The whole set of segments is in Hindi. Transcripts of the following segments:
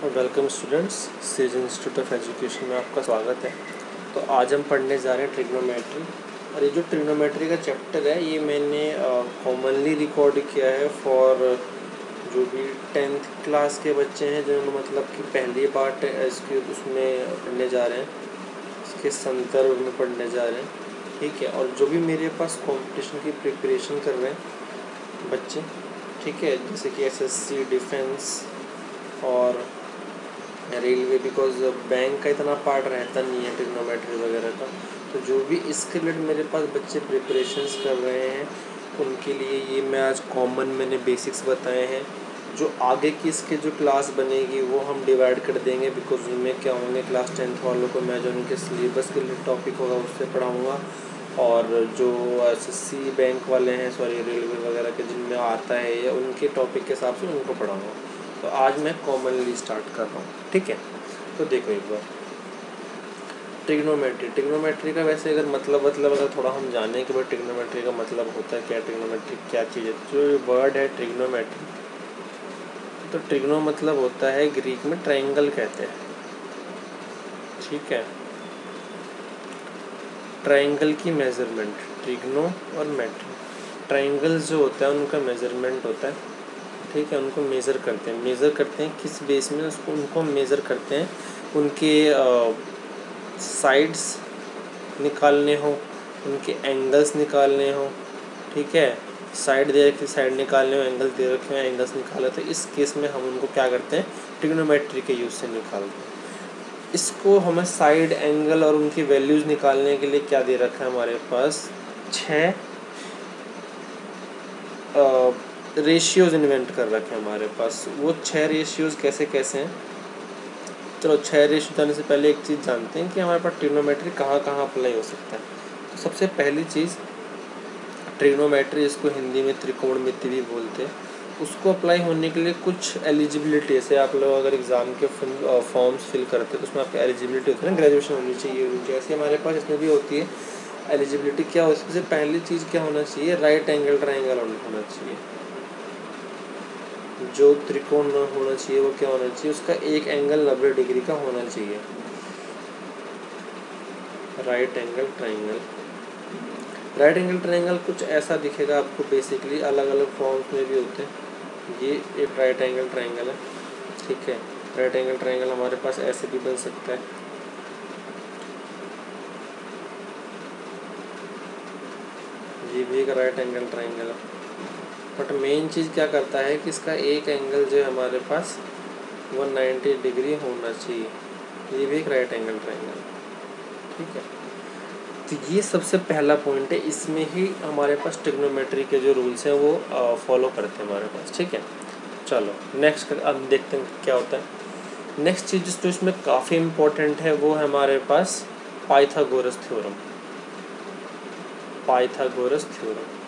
Welcome students, says institute of education में आपका स्वागत है। तो आज हम पढ़ने जा रहे हैं ट्रिग्नोमेट्री। और ये जो ट्रिग्नोमेट्री का चैप्टर है ये मैंने कॉमनली रिकॉर्ड किया है फॉर जो भी 10th क्लास के बच्चे हैं जिन्होंने मतलब कि पहली बार इसके उसमें पढ़ने जा रहे हैं, इसके संदर्भ में पढ़ने जा रहे हैं। ठीक है, और जो भी मेरे पास कंपटीशन की प्रिपरेशन कर रहे हैं बच्चे, ठीक है, जैसे कि एसएससी, डिफेंस और रेलवे, बिकॉज बैंक का इतना पार्ट रहता नहीं है ट्रिग्नोमेट्री वगैरह का। तो जो भी इसके रिलेटेड मेरे पास बच्चे प्रिपरेशंस कर रहे हैं उनके लिए ये मैं आज कॉमन मैंने बेसिक्स बताए हैं। जो आगे की इसके जो क्लास बनेगी वो हम डिवाइड कर देंगे, बिकॉज उनमें क्या होंगे, क्लास 10th वालों को मैं जो उनके सिलेबस के लिए टॉपिक होगा उससे पढ़ाऊँगा, और जो एसएससी बैंक वाले हैं, सॉरी रेलवे वगैरह के जिनमें आता है या उनके टॉपिक के हिसाब से उनको पढ़ाऊँगा। तो आज मैं कॉमनली स्टार्ट कर रहा हूँ, ठीक है। तो देखो एक बार ट्रिग्नोमेट्री का वैसे अगर मतलब अगर थोड़ा हम जाने कि भाई ट्रिग्नोमेट्री का मतलब होता है क्या, ट्रिग्नोमेट्री क्या चीज़ है। जो वर्ड है ट्रिग्नोमेट्री, तो ट्रिग्नो मतलब होता है, ग्रीक में ट्रायंगल कहते हैं, ठीक है। ट्रायंगल की मेजरमेंट, ट्रिग्नो और मेट्री, ट्रायंगल्स जो होता है उनका मेजरमेंट होता है, ठीक है। उनको मेज़र करते हैं किस बेस में, उसको उनको मेज़र करते हैं उनके साइड्स निकालने हो, उनके एंगल्स निकालने हो, ठीक है। साइड दे रखी, साइड निकालने हो, एंगल दे रखे हो, एंगल्स निकाले। तो इस केस में हम उनको क्या करते हैं, ट्रिग्नोमेट्री के यूज़ से निकालते हैं। इसको हमें साइड, एंगल और उनकी वैल्यूज़ निकालने के लिए क्या दे रखा है हमारे पास, 6 रेशियोज़ इन्वेंट कर रखे हैं हमारे पास। वो 6 रेशियोज़ कैसे कैसे हैं, चलो 6 रेशियो जाने से पहले एक चीज़ जानते हैं कि हमारे पास ट्रिग्नोमेट्री कहाँ कहाँ अप्लाई हो सकता है। तो सबसे पहली चीज़, ट्रिग्नोमेट्री, इसको हिंदी में त्रिकोणमिति भी बोलते हैं, उसको अप्लाई होने के लिए कुछ एलिजिबिलिटी, जैसे आप लोग अगर एग्ज़ाम के फॉर्म्स फिल करते हैं तो उसमें आपकी एलिजिबिलिटी होती है ना, ग्रेजुएशन होनी चाहिए, ऐसे हमारे पास इसमें भी होती है एलिजिबिलिटी। क्या हो, सबसे पहली चीज़ क्या होना चाहिए, राइट एंगल ट्रायंगल होना चाहिए। जो त्रिकोण होना चाहिए वो क्या होना चाहिए, उसका एक एंगल 90 डिग्री का होना चाहिए, right angle triangle. Right angle triangle कुछ ऐसा दिखेगा आपको, बेसिकली अलग अलग फॉर्म्स में भी होते हैं। ये एक राइट एंगल ट्रायंगल है, ठीक है। राइट एंगल ट्रायंगल हमारे पास ऐसे भी बन सकता है, ये भी एक राइट एंगल ट्रायंगल है। बट मेन चीज़ क्या करता है कि इसका एक एंगल जो है हमारे पास वो 90 डिग्री होना चाहिए। ये भी एक राइट एंगल ट्रायंगल, ठीक है। तो ये सबसे पहला पॉइंट है, इसमें ही हमारे पास ट्रिग्नोमेट्री के जो रूल्स हैं वो फॉलो करते हैं हमारे पास, ठीक है। चलो नेक्स्ट अब देखते हैं क्या होता है। नेक्स्ट चीज़ जो इसमें काफ़ी इम्पोर्टेंट है वो है हमारे पास पाइथागोरस थ्योरम। पाइथागोरस थ्योरम,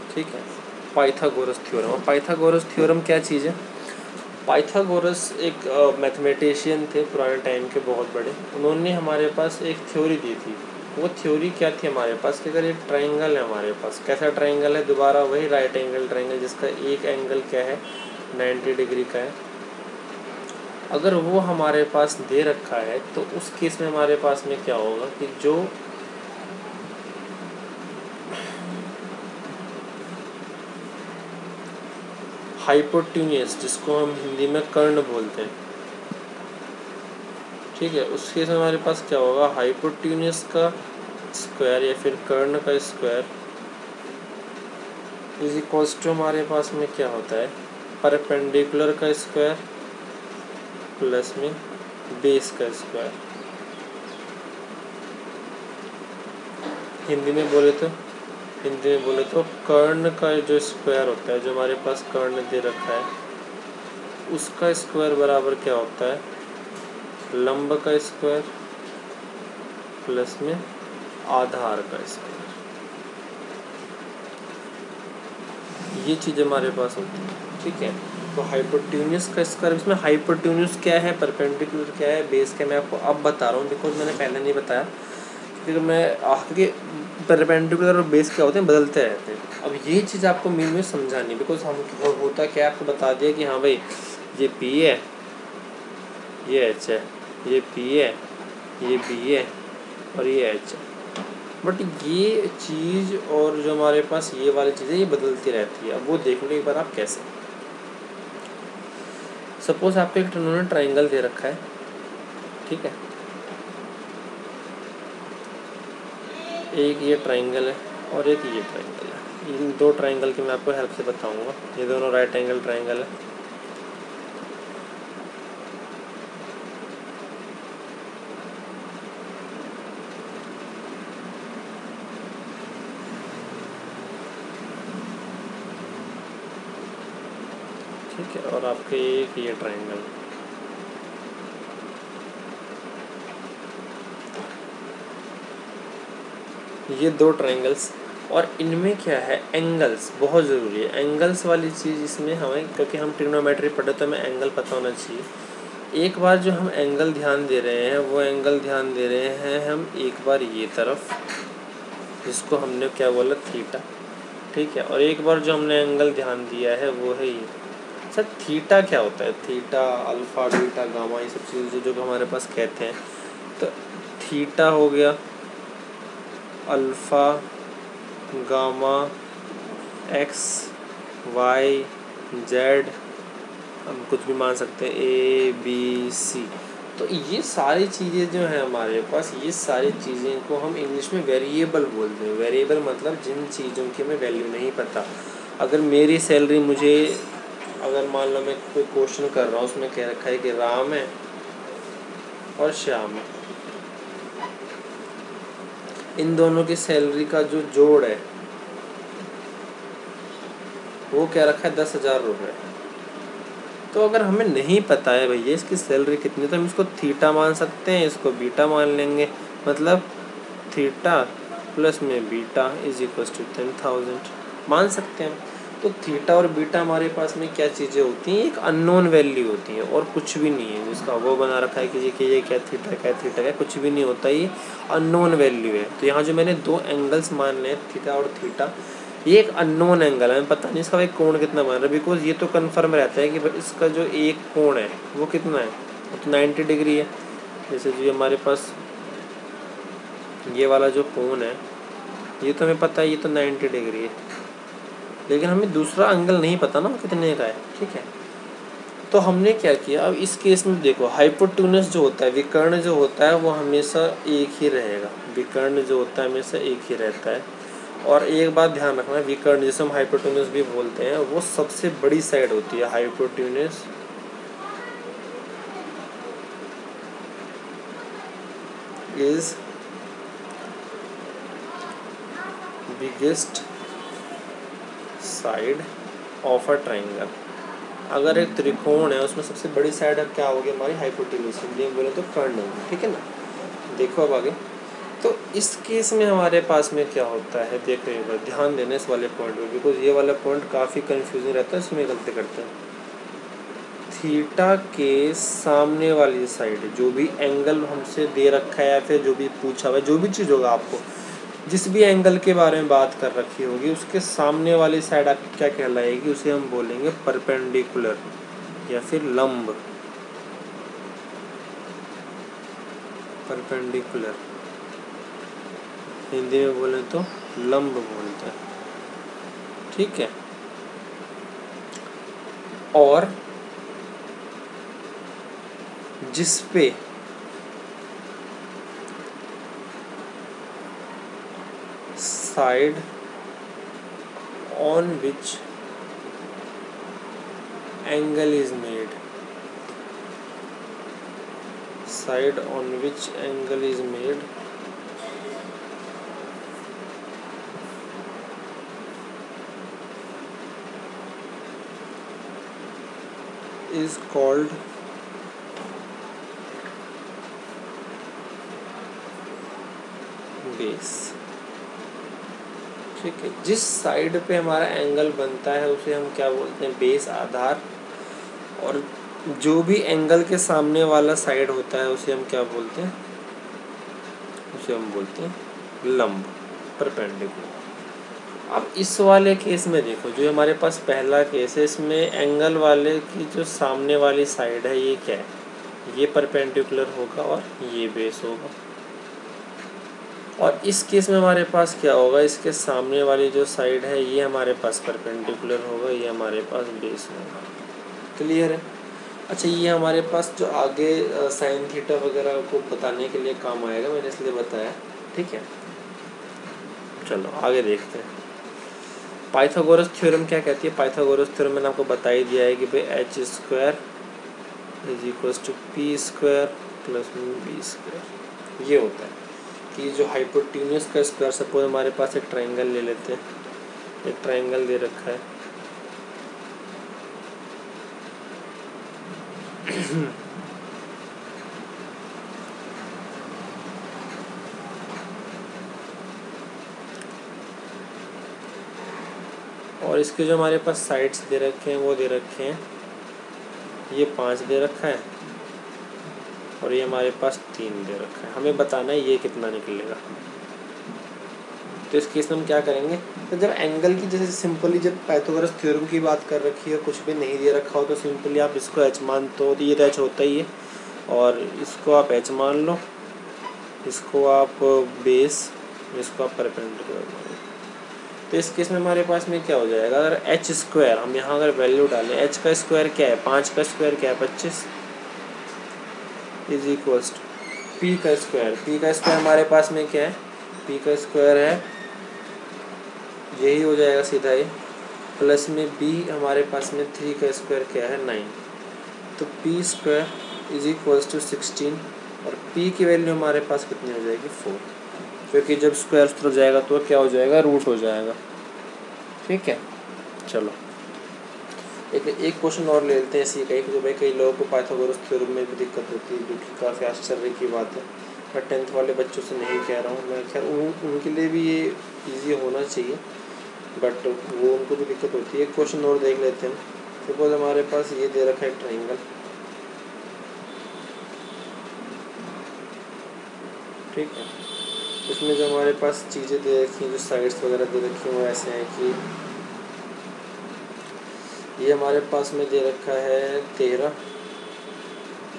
ठीक है। पाइथागोरस थ्योरम, और पाइथागोरस थ्योरम क्या चीज़ है। पाइथागोरस एक मैथमेटिशियन थे पुराने टाइम के, बहुत बड़े। उन्होंने हमारे पास एक थ्योरी दी थी। वो थ्योरी क्या थी हमारे पास कि अगर एक ट्रायंगल है हमारे पास, कैसा ट्रायंगल है, दोबारा वही राइट एंगल ट्रायंगल जिसका एक एंगल क्या है 90 डिग्री का है, अगर वो हमारे पास दे रखा है तो उस केस में हमारे पास में क्या होगा कि जो हाइपोटेन्यूज, जिसको हम हिंदी में कर्ण बोलते हैं, ठीक है, उस केस में हमारे पास क्या होगा, हाइपोटेन्यूज का स्क्वायर या फिर कर्ण का स्क्वायर इज इक्वल्स टू हमारे पास में क्या होता है, परपेंडिकुलर का स्क्वायर प्लस में बेस का स्क्वायर। हिंदी में बोले तो कर्ण का जो स्क्वायर होता है, जो हमारे पास कर्ण दे रखा है, उसका स्क्वायर बराबर क्या होता है, लंब का स्क्वायर प्लस में आधार का स्क्वायर। ये चीज़ हमारे पास होती है, ठीक है। तो हाइपोटेन्यूज का स्क्वायर, इसमें हाइपोटेन्यूज क्या है, परपेंडिकुलर क्या है, बेस क्या, मैं आपको अब बता रहा हूँ, बिकॉज मैंने पहले नहीं बताया, क्योंकि मैं क्योंकि परपेंडिकुलर और बेस क्या होते हैं, बदलते रहते हैं। अब ये चीज़ आपको मेन में समझानी, बिकॉज हम होता क्या, आपको बता दिया कि हाँ भाई ये P है, ये H है, ये P है, ये B है और ये H है, बट ये चीज़ और जो हमारे पास ये वाली चीज़ें ये बदलती रहती है। अब वो देख लो एक बार आप कैसे। सपोज आपको एक उन्होंने ट्राइंगल दे रखा है, ठीक है, एक ये ट्राइंगल है और एक ये ट्राइंगल है। इन दो ट्राइंगल की मैं आपको हेल्प से बताऊंगा। ये दोनों राइट एंगल ट्राइंगल है। ठीक है, और आपके एक ये ट्राइंगल, ये दो ट्राइंगल्स, और इनमें क्या है, एंगल्स बहुत ज़रूरी है। एंगल्स वाली चीज़ इसमें हमें, क्योंकि हम ट्रिग्नोमेट्री पढ़े तो हमें एंगल पता होना चाहिए। एक बार जो हम एंगल ध्यान दे रहे हैं, वो एंगल ध्यान दे रहे हैं हम एक बार ये तरफ, जिसको हमने क्या बोला, थीटा, ठीक है, और एक बार जो हमने एंगल ध्यान दिया है वो है ये। सर थीटा क्या होता है, थीटा, अल्फ़ा, बीटा, गामा, ये सब चीज़ें जो हमारे पास कहते हैं। तो थीटा हो गया, alpha, gamma, x, y, z, हम कुछ भी मान सकते हैं, ए बी सी। तो ये सारी चीज़ें जो हैं हमारे पास, ये सारी चीज़ें को हम इंग्लिश में वेरिएबल बोलते हैं। वेरिएबल मतलब जिन चीज़ों की हमें वैल्यू नहीं पता। अगर मेरी सैलरी मुझे, अगर मान लो मैं कोई क्वेश्चन कर रहा हूँ, उसमें कह रखा है कि राम है और श्याम है, इन दोनों की सैलरी का जो जोड़ है वो क्या रखा है, 10,000 रुपये। तो अगर हमें नहीं पता है भैया इसकी सैलरी कितनी, तो हम इसको थीटा मान सकते हैं, इसको बीटा मान लेंगे। मतलब थीटा प्लस में बीटा इज इक्वल टू 10,000 मान सकते हैं। तो थीटा और बीटा हमारे पास में क्या चीज़ें होती हैं, एक अननोन वैल्यू होती हैं और कुछ भी नहीं है। जिसका वो बना रखा है कि ये क्या थीटा क्या कुछ भी नहीं होता, ये अननोन वैल्यू है। तो यहाँ जो मैंने दो एंगल्स मान लिए, थीटा और थीटा, ये एक अननोन एंगल है, हमें पता नहीं इसका भाई कोण कितना बन रहा है, बिकॉज ये तो कन्फर्म रहता है कि इसका जो एक कोण है वो कितना है, वो तो 90 डिग्री है। जैसे जो हमारे पास ये वाला जो कोण है, ये तो हमें पता है ये तो 90 डिग्री है, लेकिन हमें दूसरा एंगल नहीं पता ना कितने का है, ठीक है। तो हमने क्या किया, अब इस केस में देखो, हाइपोटेन्यूज जो होता है, विकर्ण जो होता है वो हमेशा एक ही रहेगा। विकर्ण जो होता है हमेशा एक ही रहता है। और एक बात ध्यान रखना, विकर्ण जिसे हम हाइपोटेन्यूज भी बोलते हैं, वो सबसे बड़ी साइड होती है। Hypotenuse is biggest side of a triangle. अगर एक त्रिकोण है उसमें सबसे बड़ी साइड अब क्या होगी, हमारी हाइपोटेन्यूज, हिंदी में बोले तो कर्ण होगी, ठीक है ना। देखो अब आगे, तो इस केस में हमारे पास में क्या होता है, देखो एक बार ध्यान देना इस वाले पॉइंट पे, बिकॉज ये वाला पॉइंट काफ़ी कंफ्यूजिंग रहता है, इसमें गलती करते हैं। थीटा के सामने वाली साइड जो भी एंगल हमसे दे रखा है या फिर जो भी पूछा हुआ है, जो भी चीज़ होगा, आपको जिस भी एंगल के बारे में बात कर रखी होगी, उसके सामने वाली साइड आपकी क्या कहलाएगी, उसे हम बोलेंगे परपेंडिकुलर या फिर लंब। परपेंडिकुलर हिंदी में बोले तो लंब बोलते हैं, ठीक है। और जिस पे side on which angle is made, side on which angle is made is called base, ठीक है। जिस साइड पे हमारा एंगल बनता है उसे हम क्या बोलते हैं, बेस, आधार। और जो भी एंगल के सामने वाला साइड होता है उसे हम क्या बोलते हैं, उसे हम बोलते हैं लंब, परपेंडिकुलर। अब इस वाले केस में देखो, जो हमारे पास पहला केस है, इसमें एंगल वाले की जो सामने वाली साइड है ये क्या है, ये परपेंडिकुलर होगा और ये बेस होगा। और इस केस में हमारे पास क्या होगा, इसके सामने वाली जो साइड है ये हमारे पास परपेंडिकुलर होगा, ये हमारे पास बेस होगा। क्लियर है। अच्छा, ये हमारे पास जो आगे साइन थीटा वगैरह को बताने के लिए काम आएगा, मैंने इसलिए बताया। ठीक है, चलो आगे देखते हैं। पाइथागोरस थ्योरम क्या कहती है? पाइथागोरस थ्योरम मैंने आपको बता ही दिया है कि भाई H square is equals to P square plus B square. ये होता है कि जो हाइपोटेन्यूस का स्क्वायर, सपोज हमारे पास एक ट्रायंगल ले लेते हैं, एक ट्रायंगल दे रखा है और इसके जो हमारे पास साइड्स दे रखे हैं वो दे रखे हैं, ये 5 दे रखा है और ये हमारे पास 3 दे रखा है। हमें बताना है ये कितना निकलेगा। तो इस केस में हम क्या करेंगे, तो जब एंगल की, जैसे सिंपली जब पाइथागोरस थ्योरम की बात कर रखी है, कुछ भी नहीं दे रखा हो, तो सिंपली आप इसको एच मान, तो ये तो एच होता ही है, और इसको आप एच मान लो, इसको आप बेस, इसको आप परपेंडिकुलर मान लो। तो इस केस में हमारे पास में क्या हो जाएगा, अगर एच स्क्वायर हम यहाँ अगर वैल्यू डालें, एच का स्क्वायर क्या है, 5 का स्क्वायर क्या है, 25, इज इक्वल्स टू पी का स्क्वायर। पी का स्क्वायर हमारे पास में क्या है, पी का स्क्वायर है, यही हो जाएगा सीधा ये, प्लस में बी हमारे पास में 3 का स्क्वायर क्या है, 9। तो P square is equals to 16, और पी की वैल्यू हमारे पास कितनी हो जाएगी, 4, क्योंकि जब स्क्वायर उस तरफ जाएगा तो क्या हो जाएगा, रूट हो जाएगा। ठीक है, चलो एक क्वेश्चन और ले लेते हैं इसी का, जो भाई कई लोगों को पाइथागोरस थ्योरम में भी दिक्कत होती है, जो कि काफ़ी आश्चर्य की बात है। मैं 10th वाले बच्चों से नहीं कह रहा हूँ, मैं खैर उनके लिए भी ये इजी होना चाहिए, बट वो उनको भी दिक्कत होती है। एक क्वेश्चन और देख लेते हैं। सपोज हमारे पास ये दे रखा है एक ट्राइंगल, ठीक है, इसमें जो हमारे पास चीज़ें दे रखी हैं, जो साइड्स वगैरह दे रखी हैं, वो ऐसे हैं कि ये हमारे पास में दे रखा है 13,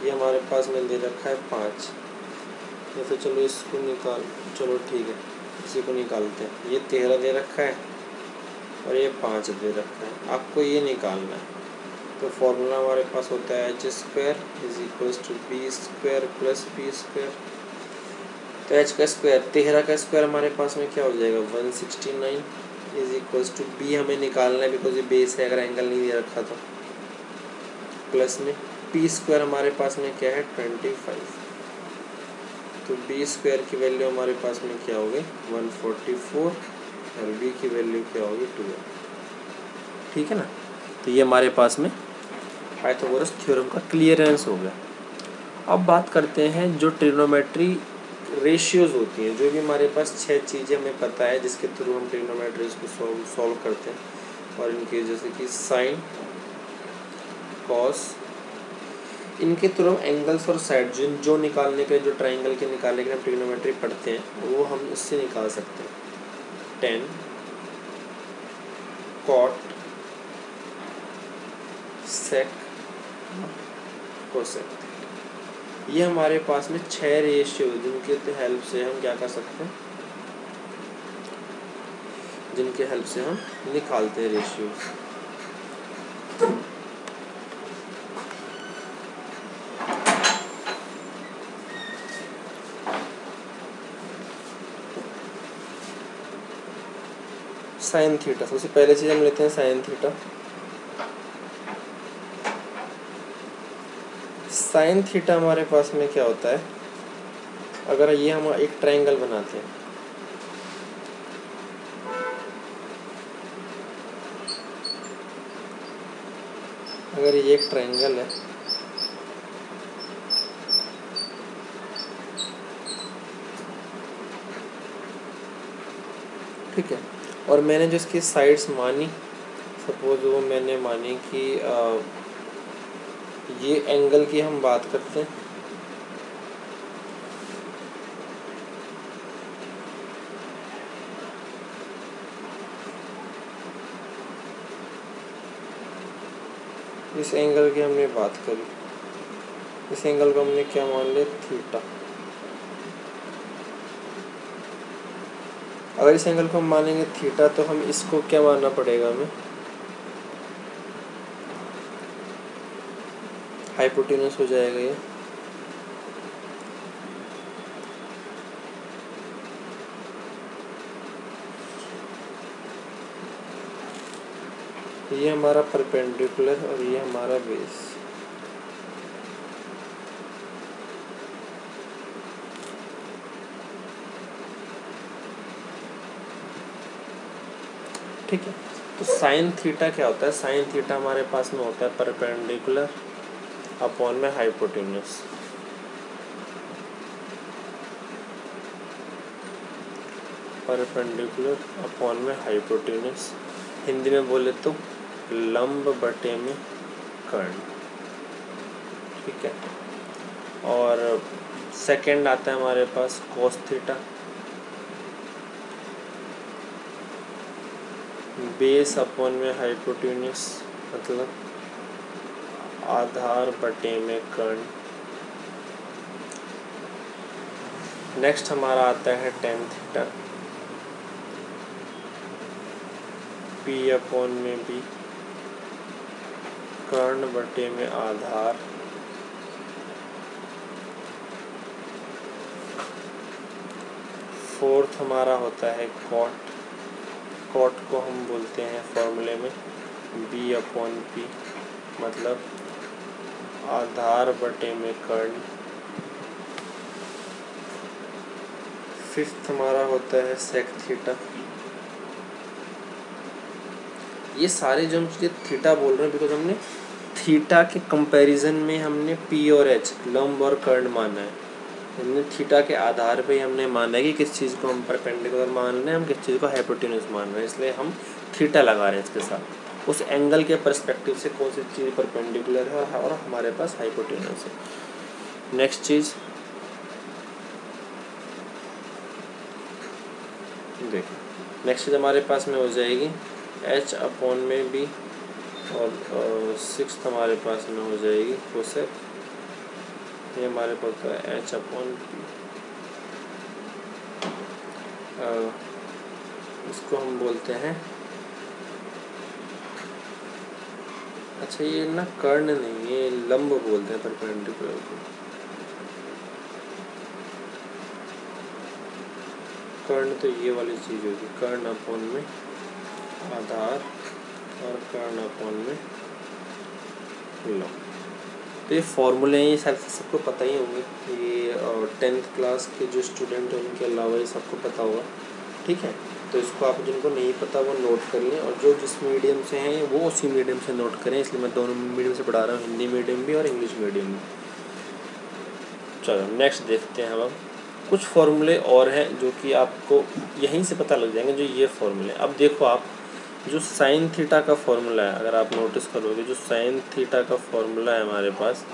ये हमारे पास में दे रखा है 5, या फिर चलो इसको निकाल, चलो ठीक है इसी को निकालते हैं। ये 13 दे रखा है और ये 5 दे रखा है, आपको ये निकालना है। तो फॉर्मूला हमारे पास होता है H square is equals to B square plus P square. तो एच का स्क्वायर, 13 का स्क्वायर हमारे पास में क्या हो जाएगा, 169 इज इक्वल्स टू बी हमें निकालना है बिकॉज ये बेस है, अगर एंगल नहीं दे रखा तो, प्लस में पी स्क्वायर हमारे पास में क्या है, 25। तो बी स्क्वायर की वैल्यू हमारे पास में क्या होगी, 144, और बी की वैल्यू क्या होगी, 12। ठीक है ना। तो ये हमारे पास में पाइथागोरस थ्योरम का क्लियरेंस हो गया। अब बात करते हैं जो ट्रिग्नोमेट्री रेशियोज होती हैं, जो भी हमारे पास 6 चीज़ें हमें पता है जिसके थ्रू हम ट्रिग्नोमेट्रीज को सॉल्व करते हैं, और इनके जैसे कि साइन, कॉस, इनके थ्रू हम एंगल्स और साइड जो निकालने के, जो ट्राइंगल के निकालने के हम ट्रिग्नोमेट्री पढ़ते हैं, वो हम इससे निकाल सकते हैं। टेन, कॉट, सेक, कोसेक, ये हमारे पास में 6 रेशियो, जिनके हेल्प से हम क्या कर सकते हैं, जिनके हेल्प से हम निकालते हैं रेशियो। साइन थीटा, सबसे पहले चीज़ हम लेते हैं साइन थीटा। साइन थीटा हमारे पास में क्या होता है, अगर ये हम एक ट्रायंगल बनाते हैं, अगर ये एक ट्रायंगल है, ठीक है, और मैंने जो इसकी साइड्स मानी, सपोज वो मैंने मानी कि ये एंगल की हम बात करते हैं। इस एंगल की हमने बात करी, इस एंगल को हमने क्या मान लिया, थीटा। अगर इस एंगल को हम मानेंगे थीटा तो हम इसको क्या मानना पड़ेगा हमें, हाइपोटेन्यूस हो जाएगा ये हमारा परपेंडिकुलर और ये हमारा बेस। ठीक है, तो साइन थीटा क्या होता है, साइन थीटा हमारे पास में होता है परपेंडिकुलर अपॉन में हाइपोटेन्यूस। परपेंडिकुलर अपॉन में हाइपोटेन्यूस, हिंदी में बोले तो लंब बटे में कर्ण। ठीक है, और सेकंड आता है हमारे पास कोस थीटा, बेस अपॉन में हाइपोटेन्यूस मतलब आधार बटे में कर्ण। नेक्स्ट हमारा आता है टेन थीटा, पी अपॉन में बी, कर्ण बटे में आधार। फोर्थ हमारा होता है कॉट, कॉट को हम बोलते हैं फॉर्मूले में बी अपॉन पी मतलब आधार बटे में कर्ण। फिफ्थ हमारा होता है सेक थीटा। ये सारे जो हम चीज़ें थीटा बोल रहे हैं बिकॉज हमने थीटा के कंपैरिजन में हमने पी और एच लंब और कर्ण माना है। हमने थीटा के आधार पे हमने माना है कि किस चीज़ को हम परपेंडिकुलर मान रहे हैं, हम किस चीज़ को हाइपोटेन्यूस मान रहे हैं, इसलिए हम थीटा लगा रहे हैं इसके साथ। उस एंगल के पर्सपेक्टिव से कौन सी चीज़ परपेंडिकुलर है और हमारे पास हाइपोटेन्यूस है। नेक्स्ट चीज़ देखो, नेक्स्ट चीज़ हमारे पास में हो जाएगी एच अपॉन में बी और सिक्स्थ हमारे पास में हो जाएगी कोसेक, ये हमारे पास होता है एच अपॉन पी। इसको हम बोलते हैं, अच्छा ये ना कर्ण नहीं, ये लंब बोलते हैं परपेंडिकुलर को। कर्ण तो ये वाली चीज़ होगी, कर्ण अपॉन में आधार और कर्ण अपॉन में लंब। तो ये फॉर्मूले हैं, ये शायद सबको पता ही होंगे, ये 10th क्लास के जो स्टूडेंट हैं उनके अलावा ये सबको पता होगा। ठीक है, तो इसको आप जिनको नहीं पता वो नोट कर लें, और जो जिस मीडियम से हैं वो उसी मीडियम से नोट करें, इसलिए मैं दोनों मीडियम से पढ़ा रहा हूँ, हिंदी मीडियम भी और इंग्लिश मीडियम भी। चलो नेक्स्ट देखते हैं हम कुछ फॉर्मूले और हैं जो कि आपको यहीं से पता लग जाएंगे, जो ये फॉर्मूले। अब देखो आप जो साइन थीटा का फॉर्मूला है, अगर आप नोटिस करोगे जो साइन थीटा का फॉर्मूला है हमारे पास,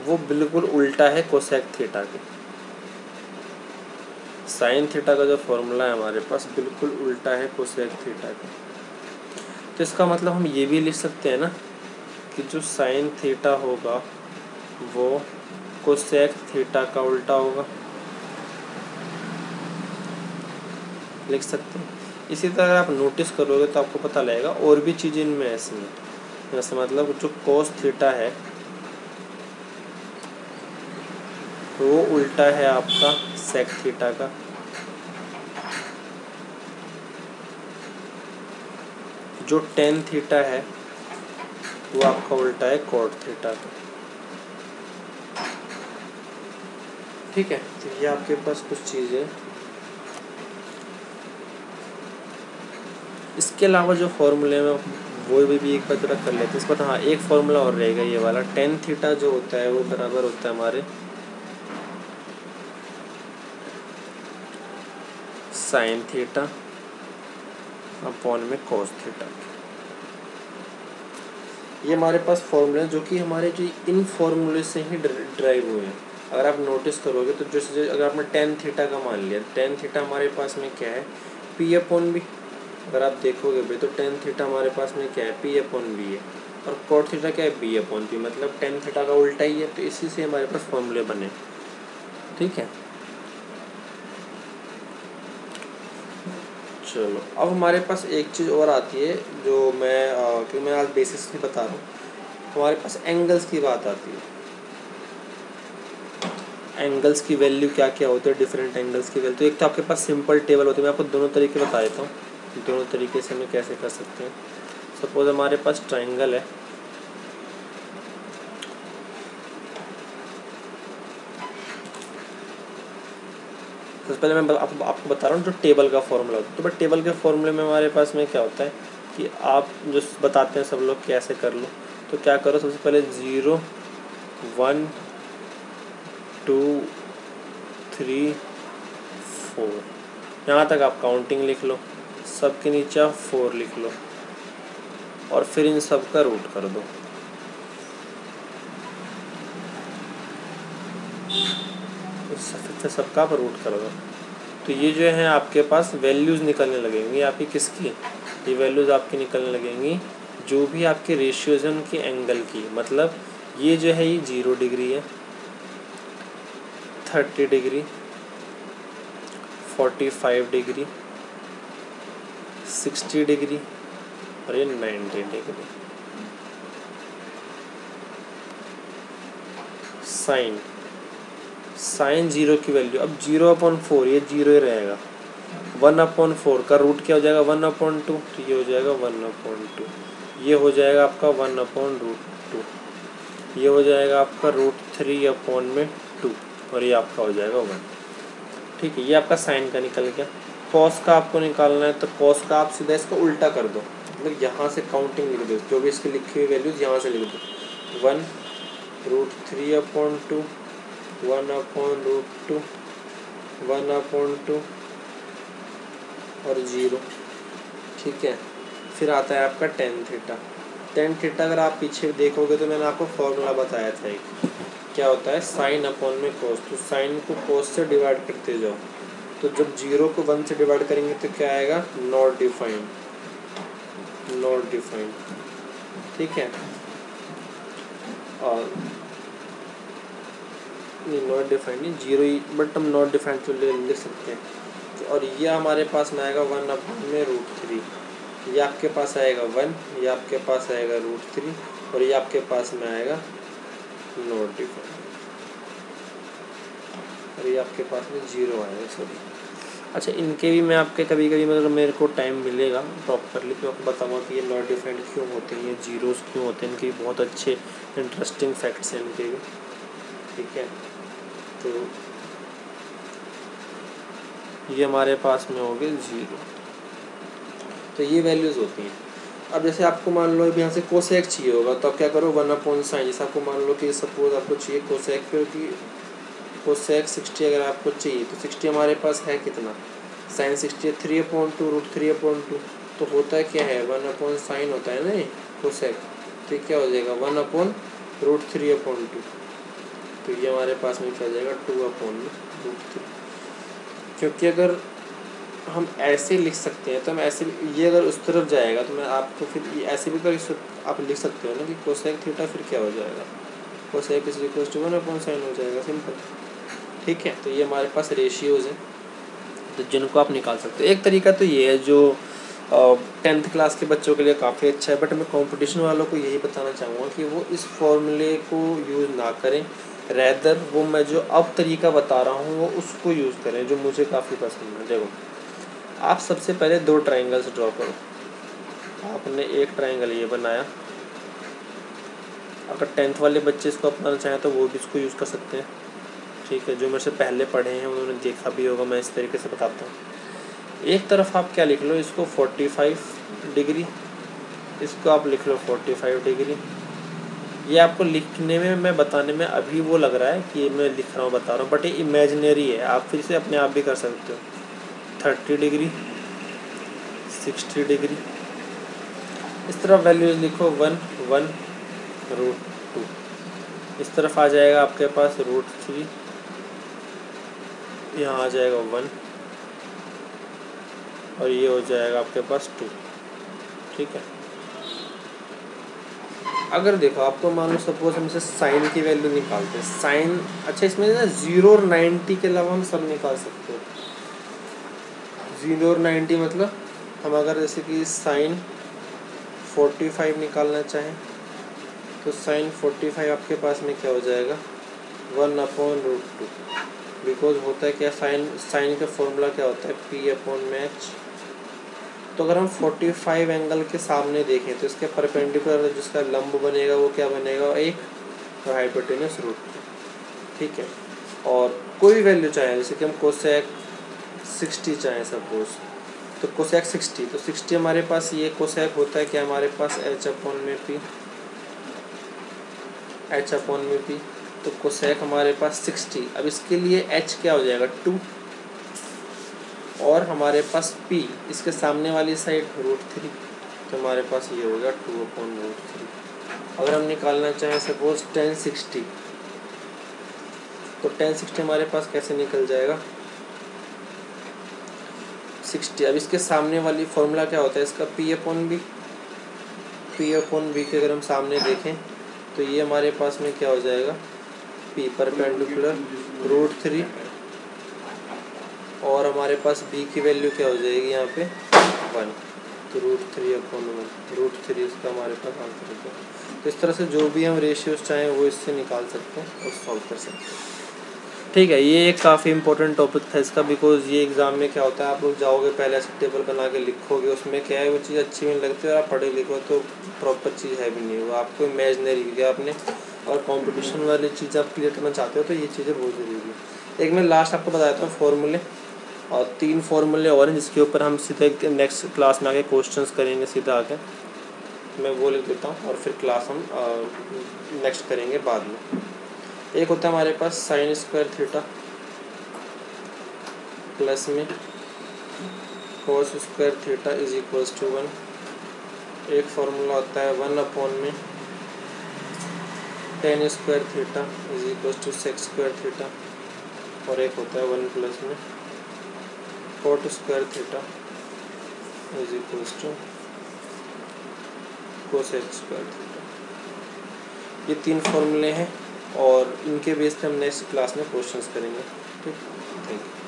वो बिल्कुल उल्टा है कोसेक थीटा के। साइन थीटा का जो फॉर्मूला है हमारे पास बिल्कुल उल्टा है कोसेक थीटा के। तो इसका मतलब हम ये भी लिख सकते हैं ना कि जो साइन थीटा होगा वो कोसेक थीटा का उल्टा होगा, लिख सकते हैं। इसी तरह आप नोटिस करोगे तो आपको पता लगेगा और भी चीज़ें इनमें ऐसी हैं, जैसे मतलब जो कोस थीटा है वो उल्टा है आपका सेक थीटा का, जो टेन थीटा है वो आपका उल्टा है कॉट थीटा का। ठीक है, तो ये आपके पास कुछ चीज़ें। इसके अलावा जो फॉर्मूले में वो भी एक बार जरा कर लेते हैं इसके बाद। हाँ, एक फॉर्मूला और रहेगा ये वाला, टेन थीटा जो होता है वो बराबर होता है हमारे साइन थीटा अपॉन में कोस थीटा। ये हमारे पास फॉर्मूले हैं जो कि हमारे जो इन फॉर्मूले से ही ड्राइव हुए हैं। अगर आप नोटिस करोगे तो जैसे अगर आपने टेन थीटा का मान लिया, टेन थीटा हमारे पास में क्या है, पी अपॉन बी। अगर आप देखोगे भाई तो टेन थीटा हमारे पास में क्या है, पी अपॉन बी है, और कॉट थीटा क्या है, बी अपॉन पी, मतलब टेन थीटा का उल्टा ही है। तो इसी से हमारे पास फॉर्मूले बने, ठीक है। चलो अब हमारे पास एक चीज़ और आती है जो क्योंकि मैं आज बेसिस नहीं बता रहा हूँ, हमारे पास एंगल्स की बात आती है। एंगल्स की वैल्यू क्या क्या होते हैं, डिफरेंट एंगल्स की वैल्यू। तो एक तो आपके पास सिंपल टेबल होती है, मैं आपको दोनों तरीके बता देता हूँ, दोनों तरीके से हम कैसे कर सकते हैं। सपोज हमारे पास ट्राइंगल है, सबसे पहले मैं आपको बता रहा हूँ जो टेबल का फॉर्मूला होता है। तो बट टेबल के फॉर्मूले में हमारे पास में क्या होता है कि आप जो बताते हैं सब लोग कैसे कर लो, तो क्या करो, सबसे पहले 0 1 2 3 4 यहाँ तक आप काउंटिंग लिख लो, सब के नीचे आप 4 लिख लो, और फिर इन सब का रूट कर दो। सबका आप रूट कर दो, तो ये जो है आपके पास वैल्यूज़ निकलने लगेंगी आपकी, किसकी, ये वैल्यूज़ आपकी निकलने लगेंगी जो भी आपके रेशियोज हैं उनकी एंगल की। मतलब ये जो है ये 0 डिग्री है, 30 डिग्री, 45 डिग्री, 60 डिग्री, और ये 90 डिग्री। साइन 0 की वैल्यू, अब 0/4 ये 0 ही रहेगा। 1/4 का रूट क्या हो जाएगा, 1/2, तो ये हो जाएगा 1/2, ये हो जाएगा आपका 1/√2, ये हो जाएगा आपका √3/2, और ये आपका हो जाएगा 1। ठीक है, ये आपका साइन का निकल गया। कॉस का आपको निकालना है, तो कॉस का आप सीधा इसका उल्टा कर दो, मतलब यहाँ से काउंटिंग लिख दो, जो भी इसकी लिखी हुई वैल्यूज यहाँ से लिख दो, 1√3/2, 1/√2, 1/2 और 0। ठीक है, फिर आता है आपका टेन थीटा। टेन थीटा अगर आप पीछे देखोगे तो मैंने आपको फॉर्मूला बताया था एक, क्या होता है, साइन अपॉन में कोस। तो साइन को कोस से डिवाइड करते जाओ, तो जब 0 को 1 से डिवाइड करेंगे तो क्या आएगा, नॉट डिफाइंड, नॉट डिफाइंड। ठीक है, और नहीं नॉट डिफाइंड नहीं, 0 ही, बट हम नॉट डिफाइंड तो लिख सकते हैं। और ये हमारे पास में आएगा 1/√3, ये आपके पास आएगा 1, ये आपके पास आएगा √3, और ये आपके पास में आएगा नॉट डिफाइंड, और ये आपके पास में 0 आएगा, सॉरी। अच्छा, इनके भी मैं आपके कभी कभी मतलब मेरे को टाइम मिलेगा प्रॉपरली तो आपको बताऊँगा कि ये नॉट डिफाइंड क्यों होते हैं, ये जीरोस क्यों होते हैं, इनके बहुत अच्छे इंटरेस्टिंग फैक्ट्स हैं इनके भी। ठीक है, तो ये हमारे पास में हो गए 0, तो ये वैल्यूज़ होती हैं। अब जैसे आपको मान लो अब यहाँ से कोसेक चाहिए होगा, तो आप क्या करो, 1/sin। जैसे आपको मान लो कि सपोज आपको चाहिए कोसेक, क्योंकि कोसेक 60 अगर आपको चाहिए, तो 60 हमारे पास है कितना, साइन 60 3/2 √3/2, तो होता है क्या है, 1/sin होता है ना कोसेक, तो क्या हो जाएगा 1/√3/2, तो ये हमारे पास में क्या हो जाएगा 2/√3। क्योंकि अगर हम ऐसे लिख सकते हैं तो हम ऐसे, ये अगर उस तरफ जाएगा तो मैं आपको फिर ये ऐसे भी कर आप लिख सकते हो ना कि कोसेक थीटा फिर क्या हो जाएगा, cosec is equal to 1/sin हो जाएगा, सिंपल। ठीक है, तो ये हमारे पास रेशियोज़ हैं तो जिनको आप निकाल सकते हो। एक तरीका तो ये है जो 10th क्लास के बच्चों के लिए काफ़ी अच्छा है, बट मैं कंपटीशन वालों को यही बताना चाहूँगा कि वो इस फॉर्मूले को यूज़ ना करें, रैदर वो मैं जो अब तरीका बता रहा हूँ वो उसको यूज़ करें जो मुझे काफ़ी पसंद है। देखो, आप सबसे पहले 2 ट्राइंगल्स ड्रॉ करो। आपने एक ट्राइंगल ये बनाया, अगर 10th वाले बच्चे इसको अपनाना चाहें तो वो भी इसको यूज़ कर सकते हैं। ठीक है, जो मेरे से पहले पढ़े हैं उन्होंने देखा भी होगा, मैं इस तरीके से बताता हूँ। एक तरफ आप क्या लिख लो, इसको 45 डिग्री, इसको आप लिख लो 45 डिग्री। ये आपको लिखने में, मैं बताने में अभी वो लग रहा है कि मैं लिख रहा हूँ, बता रहा हूँ, बट ये इमेजिनरी है, आप फिर से अपने आप भी कर सकते हो। 30 डिग्री, 60 डिग्री, इस तरह वैल्यूज़ लिखो 1 1 √2। इस तरफ आ जाएगा आपके पास √3, यहाँ आ जाएगा 1 और ये हो जाएगा आपके पास 2। ठीक है। अगर देखो आपको मान लो सपोज हम इसे साइन की वैल्यू निकालते हैं, साइन, अच्छा इसमें ना 0 और 90 के अलावा हम सब निकाल सकते हैं। 0 और 90 मतलब हम अगर जैसे कि साइन 45 निकालना चाहें तो साइन 45 आपके पास में क्या हो जाएगा, 1/√2। बिकॉज होता है क्या, साइन का फॉर्मूला क्या होता है, P/H। तो अगर हम 45 एंगल के सामने देखें तो इसके परपेंडिकुलर जिसका लंब बनेगा वो क्या बनेगा, एक, तो हाइपोटेन्यूस √2। ठीक है। और कोई वैल्यू चाहे, जैसे कि हम कोसेक 60 चाहें सपोज, तो कोसेक 60, तो 60 हमारे पास ये कोसेक होता है कि हमारे पास H/P, तो कोसेक हमारे पास 60। अब इसके लिए H क्या हो जाएगा, 2, और हमारे पास P इसके सामने वाली साइड √3, तो हमारे पास ये होगा 2/√3। अगर हम निकालना चाहें सपोज tan 60, तो tan 60 हमारे पास कैसे निकल जाएगा, 60। अब इसके सामने वाली फॉर्मूला क्या होता है इसका, P/B। के अगर हम सामने देखें तो ये हमारे पास में क्या हो जाएगा, P परपेंडिकुलर √3, और हमारे पास B की वैल्यू क्या हो जाएगी यहाँ पे 1, तो √3/1, इसका हमारे पास आंसर होगा। तो इस तरह से जो भी हम रेशियोज चाहें वो इससे निकाल सकते हैं और सॉल्व कर सकते हैं। ठीक है, ये एक काफ़ी इंपॉर्टेंट टॉपिक था इसका, बिकॉज ये एग्ज़ाम में क्या होता है, आप लोग जाओगे पहले ऐसे टेबल बना के लिखोगे, उसमें क्या है वो चीज़ अच्छी नहीं लगती और आप पढ़े लिखो तो प्रॉपर चीज़ है भी नहीं, वो आपको इमेजनरी है आपने, और कंपटीशन वाली चीज़ आप क्लियर करना चाहते हो तो ये चीज़ें बहुत ज़रूरी है। एक मैं लास्ट आपको बता देता हूँ फॉर्मूले, और 3 फॉर्मूले और हैं जिसके ऊपर हम सीधे नेक्स्ट क्लास में आके क्वेश्चंस करेंगे सीधा आके, मैं वो लिख देता हूँ और फिर क्लास हम नेक्स्ट करेंगे बाद में। एक होता है हमारे पास sin² प्लस में cos² = 1। एक फार्मूला होता है 1/में tan² = sec², और एक होता है 1 प्लस में cot² = cosec²। ये 3 फॉर्मूले हैं और इनके बेस पे हम नेक्स्ट क्लास में क्वेश्चंस करेंगे। ठीक, थैंक यू।